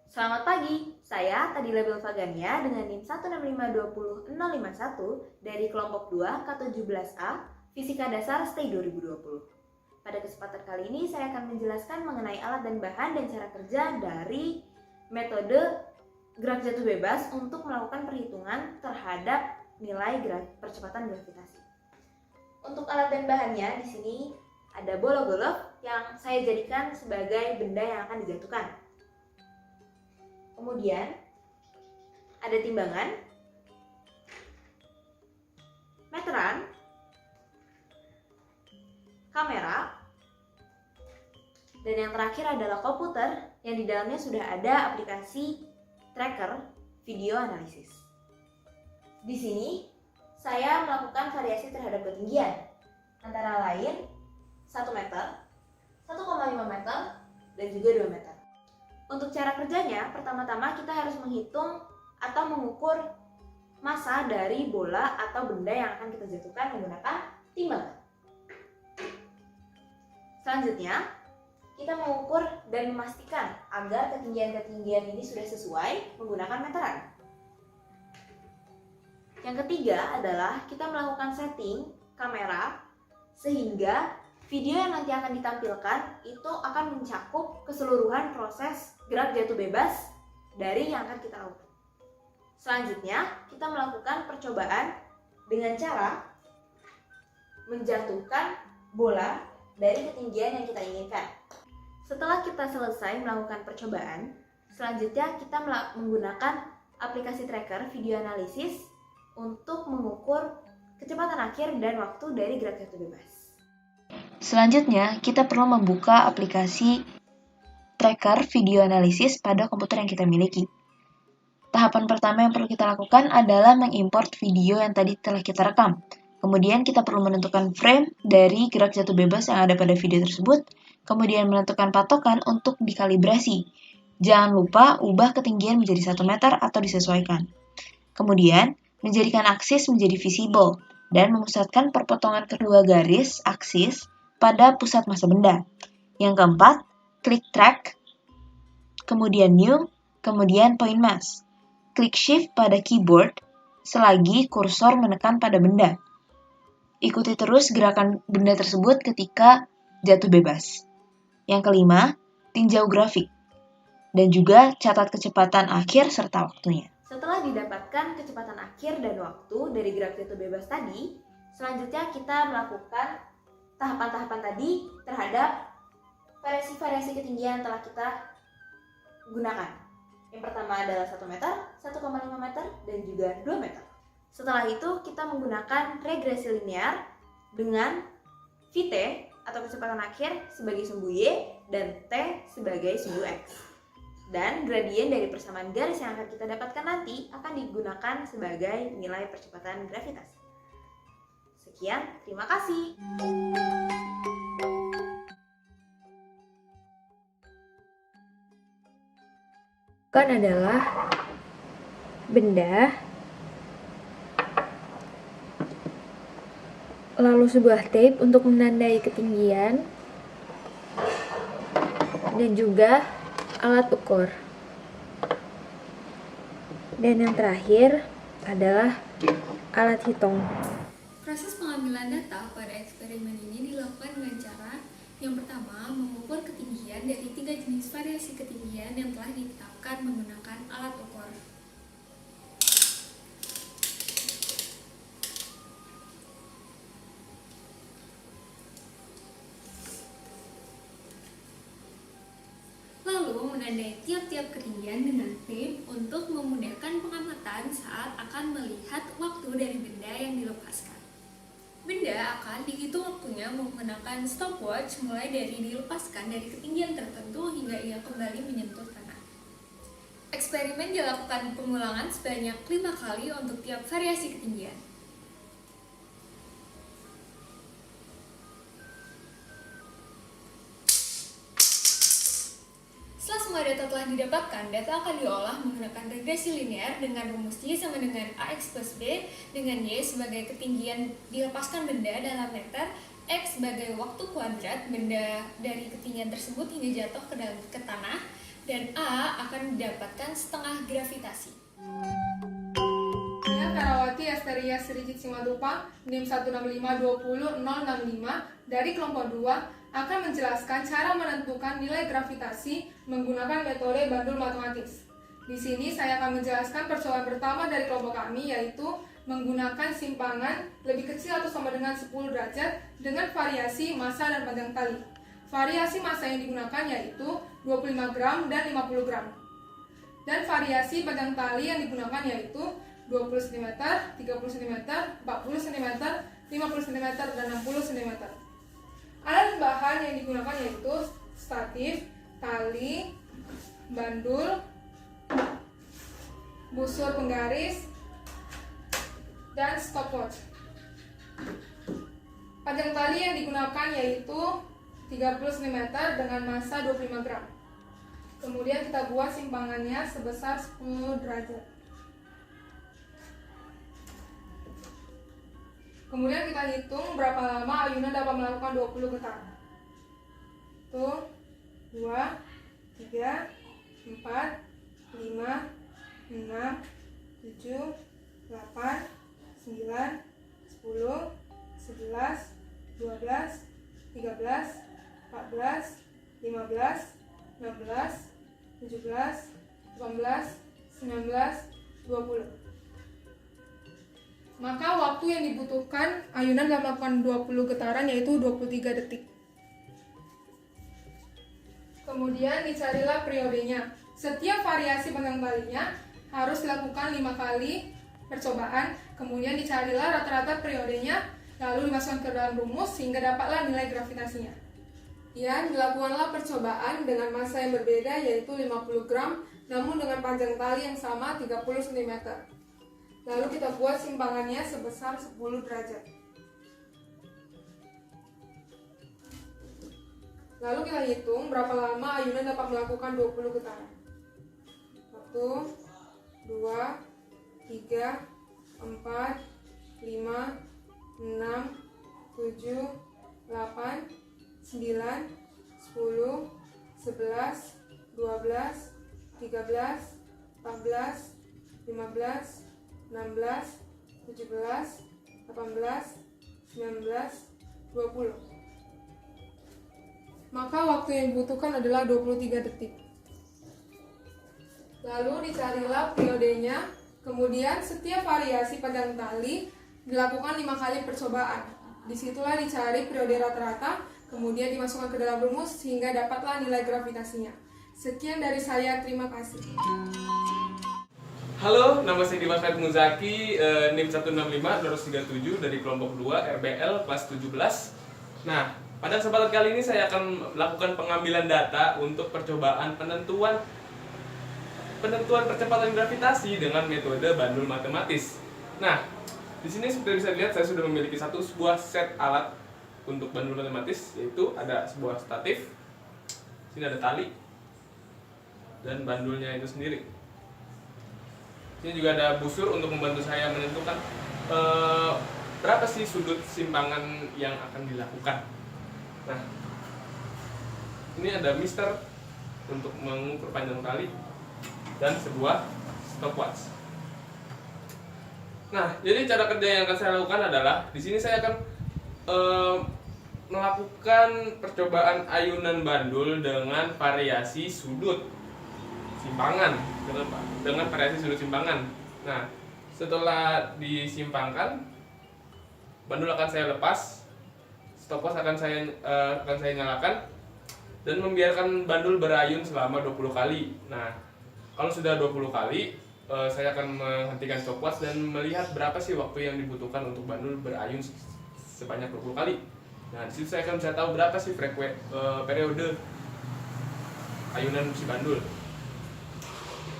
Selamat pagi, saya Tadila Belvagania dengan NIM 165206051 dari kelompok 2 K17A Fisika Dasar STEI 2020. Pada kesempatan kali ini saya akan menjelaskan mengenai alat dan bahan dan cara kerja dari metode gerak jatuh bebas untuk melakukan perhitungan terhadap nilai percepatan gravitasi. Untuk alat dan bahannya di sini ada bola golf yang saya jadikan sebagai benda yang akan dijatuhkan. Kemudian ada timbangan, meteran, kamera, dan yang terakhir adalah komputer yang di dalamnya sudah ada aplikasi tracker video analisis. Di sini saya melakukan variasi terhadap ketinggian, antara lain 1 meter, 1,5 meter, dan juga 2 meter. Untuk cara kerjanya, pertama-tama kita harus menghitung atau mengukur massa dari bola atau benda yang akan kita jatuhkan menggunakan timbangan. Selanjutnya, kita mengukur dan memastikan agar ketinggian-ketinggian ini sudah sesuai menggunakan meteran. Yang ketiga adalah kita melakukan setting kamera sehingga video yang nanti akan ditampilkan itu akan mencakup keseluruhan proses gerak jatuh bebas dari yang akan kita lakukan. Selanjutnya, kita melakukan percobaan dengan cara menjatuhkan bola dari ketinggian yang kita inginkan. Setelah kita selesai melakukan percobaan, selanjutnya kita menggunakan aplikasi tracker video analisis untuk mengukur kecepatan akhir dan waktu dari gerak jatuh bebas. Selanjutnya, kita perlu membuka aplikasi tracker video analisis pada komputer yang kita miliki. Tahapan pertama yang perlu kita lakukan adalah mengimport video yang tadi telah kita rekam. Kemudian kita perlu menentukan frame dari gerak jatuh bebas yang ada pada video tersebut, kemudian menentukan patokan untuk dikalibrasi. Jangan lupa ubah ketinggian menjadi 1 meter atau disesuaikan. Kemudian, menjadikan aksis menjadi visible dan memusatkan perpotongan kedua garis aksis pada pusat massa benda. Yang keempat, klik track, kemudian new, kemudian point mass. Klik shift pada keyboard selagi kursor menekan pada benda. Ikuti terus gerakan benda tersebut ketika jatuh bebas. Yang kelima, tinjau grafik. Dan juga catat kecepatan akhir serta waktunya. Setelah didapatkan kecepatan akhir dan waktu dari gerak jatuh bebas tadi, selanjutnya kita melakukan tahapan-tahapan tadi terhadap variasi-variasi ketinggian yang telah kita gunakan. Yang pertama adalah 1 meter, 1,5 meter, dan juga 2 meter. Setelah itu kita menggunakan regresi linear dengan Vt atau kecepatan akhir sebagai sumbu Y dan T sebagai sumbu X. Dan gradien dari persamaan garis yang akan kita dapatkan nanti akan digunakan sebagai nilai percepatan gravitasi. Sekian, terima kasih. Kan adalah benda, lalu sebuah tape untuk menandai ketinggian, dan juga alat ukur. Dan yang terakhir adalah alat hitung. Proses pengambilan data pada eksperimen ini dilakukan dengan cara yang pertama, mengukur ketinggian dari 3 jenis variasi ketinggian yang telah ditetapkan menggunakan alat ukur. Lalu, menandai tiap-tiap ketinggian dengan tape untuk memudahkan pengamatan saat akan melihat waktu dari benda yang dilepaskan. Benda akan dihitung waktunya menggunakan stopwatch mulai dari dilepaskan dari ketinggian tertentu hingga ia kembali menyentuh tanah. Eksperimen dilakukan pengulangan sebanyak 5 kali untuk tiap variasi ketinggian. Setelah semua data telah didapatkan, data akan diolah menggunakan regresi linear dengan rumus Y sama dengan AX plus B, dengan Y sebagai ketinggian dilepaskan benda dalam meter, X sebagai waktu kuadrat benda dari ketinggian tersebut hingga jatuh ke tanah, dan A akan mendapatkan setengah gravitasi. Saya Karawati Asteria Sricit Simatupang, NIM 165200065 dari kelompok 2 akan menjelaskan cara menentukan nilai gravitasi menggunakan metode bandul matematis. Di sini saya akan menjelaskan percobaan pertama dari kelompok kami, yaitu menggunakan simpangan lebih kecil atau sama dengan 10 derajat dengan variasi massa dan panjang tali. Variasi massa yang digunakan yaitu 25 gram dan 50 gram. Dan variasi panjang tali yang digunakan yaitu 20 cm, 30 cm, 40 cm, 50 cm, dan 60 cm. Alat bahan yang digunakan yaitu statif, tali, bandul, busur penggaris, dan stopwatch. Panjang tali yang digunakan yaitu 30 cm dengan massa 25 gram. Kemudian kita buat simpangannya sebesar 10 derajat. Kemudian kita hitung berapa lama ayunan dapat melakukan 20 getaran. 1, 2, 3, 4, 5, 6, 7, 8, 9, 10, 11, 12, 13, 14, 15, 16, 17, 18, 19, 20. Maka waktu yang dibutuhkan ayunan dalam melakukan 20 getaran yaitu 23 detik. Kemudian dicarilah periodenya. Setiap variasi panjang talinya harus dilakukan 5 kali percobaan. Kemudian dicarilah rata-rata periodenya, lalu dimasukkan ke dalam rumus sehingga dapatlah nilai gravitasinya. Dan dilakukanlah percobaan dengan massa yang berbeda yaitu 50 gram, namun dengan panjang tali yang sama 30 cm. Lalu kita buat simpangannya sebesar 10 derajat. Lalu kita hitung berapa lama ayunan dapat melakukan 20 getaran. 1, 2, 3, 4, 5, 6, 7, 8, 9, 10, 11, 12, 13, 14, 15, 16, 17, 18, 19, 20. Maka waktu yang dibutuhkan adalah 23 detik. Lalu dicarilah periodenya, kemudian setiap variasi panjang tali dilakukan 5 kali percobaan. Disitulah dicari periode rata-rata, kemudian dimasukkan ke dalam rumus sehingga dapatlah nilai gravitasinya. Sekian dari saya, terima kasih. Halo, nama saya Dimas Farid Muzaki, NIM 165-237 dari kelompok 2 RBL kelas 17. Nah, pada kesempatan kali ini saya akan melakukan pengambilan data untuk percobaan penentuan percepatan gravitasi dengan metode bandul matematis. Nah, di sini seperti bisa dilihat saya sudah memiliki sebuah set alat untuk bandul matematis, yaitu ada sebuah statif, sini ada tali, dan bandulnya itu sendiri. Ini juga ada busur untuk membantu saya menentukan berapa sih sudut simpangan yang akan dilakukan. Nah, ini ada mister untuk mengukur panjang tali dan sebuah stopwatch. Nah, jadi cara kerja yang akan saya lakukan adalah di sini saya akan melakukan percobaan ayunan bandul dengan variasi sudut simpangan, dengan variasi sudut simpangan. Nah, setelah disimpangkan, bandul akan saya lepas, stopwatch akan saya nyalakan, dan membiarkan bandul berayun selama 20 kali. Nah, kalau sudah 20 kali, saya akan menghentikan stopwatch dan melihat berapa sih waktu yang dibutuhkan untuk bandul berayun sebanyak 20 kali. Nah, di situ saya akan bisa tahu berapa sih periode ayunan si bandul.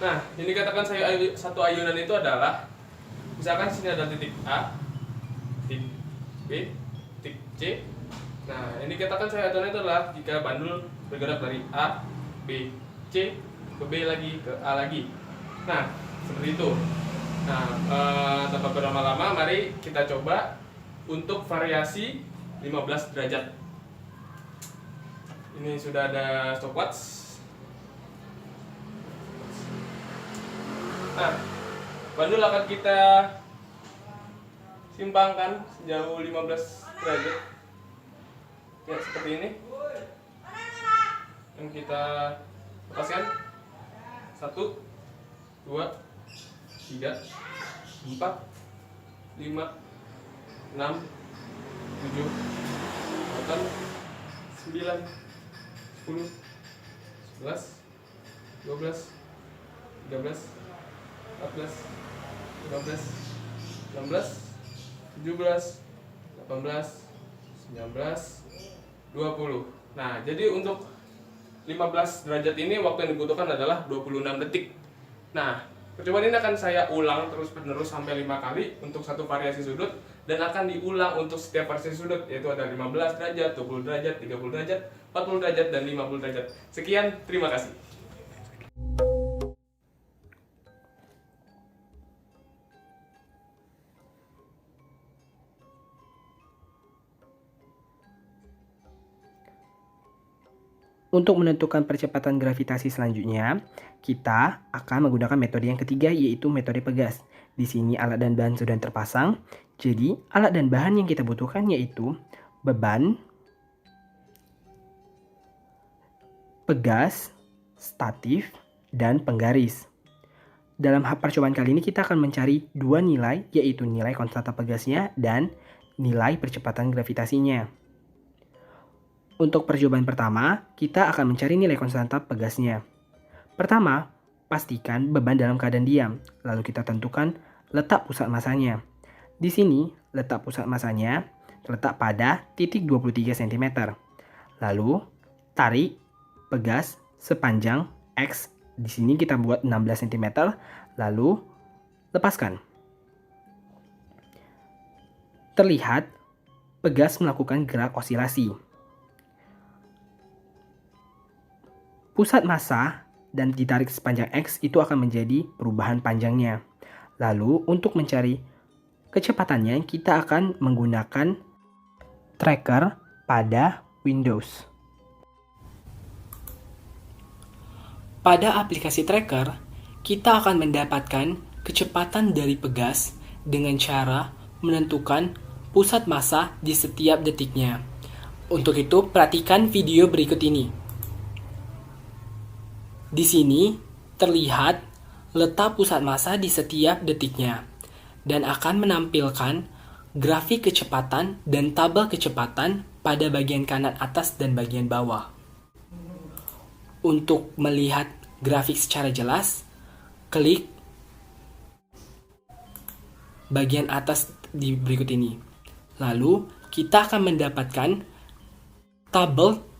Nah, yang dikatakan satu ayunan itu adalah, misalkan sini ada titik A, titik B, titik C. Nah, yang dikatakan ayunan itu adalah jika bandul bergerak dari A, B, C, ke B lagi, ke A lagi. Nah, seperti itu. Nah, tanpa berlama-lama, mari kita coba untuk variasi 15 derajat. Ini sudah ada stopwatch. Nah, bandul akan kita simpangkan sejauh 15 derajat. Ya, seperti ini. Yang kita lepaskan. 1, 2, 3, 4, 5, 6, 7, 8, 9, 10, 11, 12, 13, 14, 15, 16, 17, 18, 19, 20. Nah, jadi untuk 15 derajat ini waktu yang dibutuhkan adalah 26 detik. Nah, percobaan ini akan saya ulang terus-menerus sampai 5 kali untuk satu variasi sudut, dan akan diulang untuk setiap variasi sudut, yaitu ada 15 derajat, 20 derajat, 30 derajat, 40 derajat, dan 50 derajat. Sekian, terima kasih. Untuk menentukan percepatan gravitasi selanjutnya, kita akan menggunakan metode yang ketiga, yaitu metode pegas. Di sini alat dan bahan sudah terpasang. Jadi, alat dan bahan yang kita butuhkan yaitu beban, pegas, statif, dan penggaris. Dalam percobaan kali ini kita akan mencari dua nilai, yaitu nilai konstanta pegasnya dan nilai percepatan gravitasinya. Untuk percobaan pertama, kita akan mencari nilai konstanta pegasnya. Pertama, pastikan beban dalam keadaan diam, lalu kita tentukan letak pusat masanya. Di sini, letak pusat masanya terletak pada titik 23 cm. Lalu, tarik pegas sepanjang X. Di sini kita buat 16 cm, lalu lepaskan. Terlihat pegas melakukan gerak osilasi. Pusat massa dan ditarik sepanjang X itu akan menjadi perubahan panjangnya. Lalu untuk mencari kecepatannya kita akan menggunakan tracker pada Windows. Pada aplikasi tracker, kita akan mendapatkan kecepatan dari pegas dengan cara menentukan pusat massa di setiap detiknya. Untuk itu, perhatikan video berikut ini. Di sini terlihat letak pusat massa di setiap detiknya dan akan menampilkan grafik kecepatan dan tabel kecepatan pada bagian kanan atas dan bagian bawah. Untuk melihat grafik secara jelas, klik bagian atas di berikut ini. Lalu kita akan mendapatkan tabel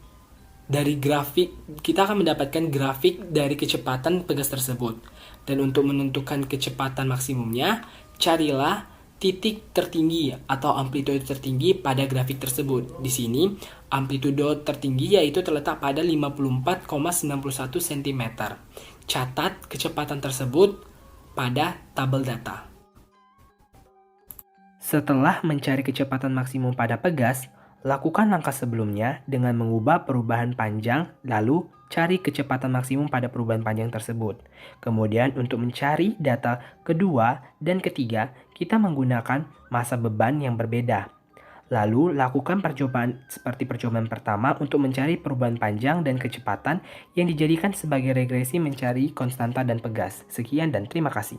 dari grafik, kita akan mendapatkan grafik dari kecepatan pegas tersebut. Dan untuk menentukan kecepatan maksimumnya, carilah titik tertinggi atau amplitude tertinggi pada grafik tersebut. Di sini, amplitude tertinggi yaitu terletak pada 54,91 cm. Catat kecepatan tersebut pada tabel data. Setelah mencari kecepatan maksimum pada pegas, lakukan langkah sebelumnya dengan mengubah perubahan panjang, lalu cari kecepatan maksimum pada perubahan panjang tersebut. Kemudian untuk mencari data kedua dan ketiga, kita menggunakan massa beban yang berbeda. Lalu lakukan percobaan seperti percobaan pertama untuk mencari perubahan panjang dan kecepatan yang dijadikan sebagai regresi mencari konstanta dan pegas. Sekian dan terima kasih.